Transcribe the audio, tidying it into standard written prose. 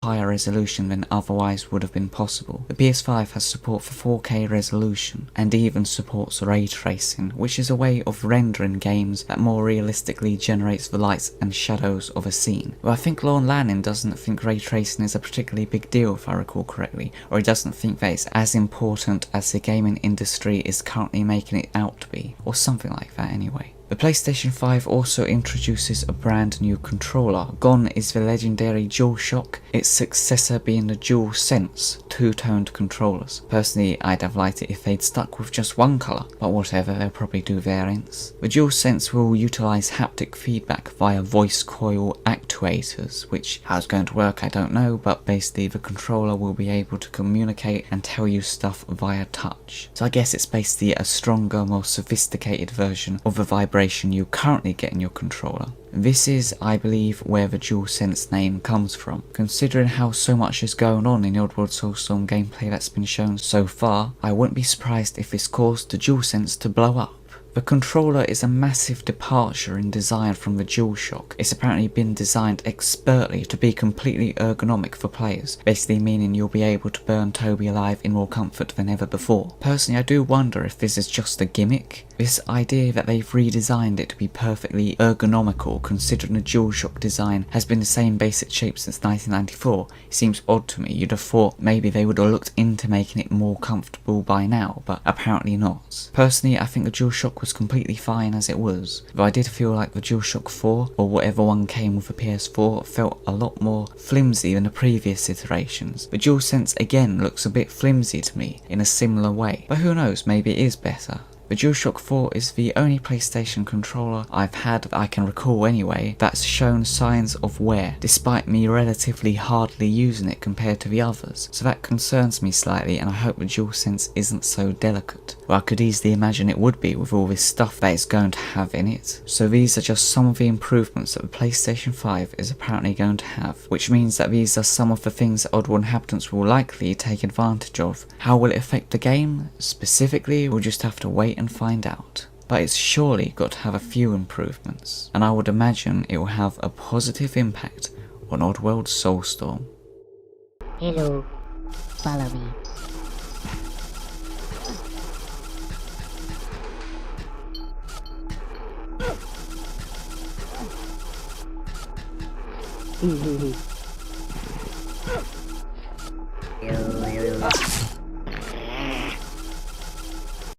higher resolution than otherwise would have been possible. The PS5 has support for 4K resolution and even supports ray tracing, which is a way of rendering games that more realistically generates the lights and shadows of a scene. Well, I think Lorne Lanning doesn't think ray tracing is a particularly big deal, if I recall correctly, or he doesn't think that it's as important as the gaming industry is currently making it out to be, or something like that anyway. The PlayStation 5 also introduces a brand new controller. Gone is the legendary DualShock, its successor being the DualSense two-toned controllers. Personally, I'd have liked it if they'd stuck with just one colour, but whatever, they'll probably do variants. The DualSense will utilise haptic feedback via voice coil actuators, which how it's going to work I don't know, but basically the controller will be able to communicate and tell you stuff via touch. So I guess it's basically a stronger, more sophisticated version of the vibration you currently get in your controller. This is, I believe, where the DualSense name comes from. Considering how so much is going on in the Oddworld Soulstorm gameplay that's been shown so far, I wouldn't be surprised if this caused the DualSense to blow up. The controller is a massive departure in design from the DualShock. It's apparently been designed expertly to be completely ergonomic for players, basically meaning you'll be able to burn Toby alive in more comfort than ever before. Personally, I do wonder if this is just a gimmick. This idea that they've redesigned it to be perfectly ergonomical, considering the DualShock design has been the same basic shape since 1994, seems odd to me. You'd have thought maybe they would have looked into making it more comfortable by now, but apparently not. Personally, I think the DualShock was completely fine as it was, though I did feel like the DualShock 4, or whatever one came with the PS4, felt a lot more flimsy than the previous iterations. The DualSense again looks a bit flimsy to me in a similar way, but who knows, maybe it is better. The DualShock 4 is the only PlayStation controller I've had that I can recall anyway that's shown signs of wear, despite me relatively hardly using it compared to the others, so that concerns me slightly and I hope the DualSense isn't so delicate. Well, I could easily imagine it would be with all this stuff that it's going to have in it. So these are just some of the improvements that the PlayStation 5 is apparently going to have, which means that these are some of the things that Oddworld Inhabitants will likely take advantage of. How will it affect the game? Specifically, we'll just have to wait and find out. But it's surely got to have a few improvements, and I would imagine it will have a positive impact on Oddworld Soulstorm. Hello, follow me.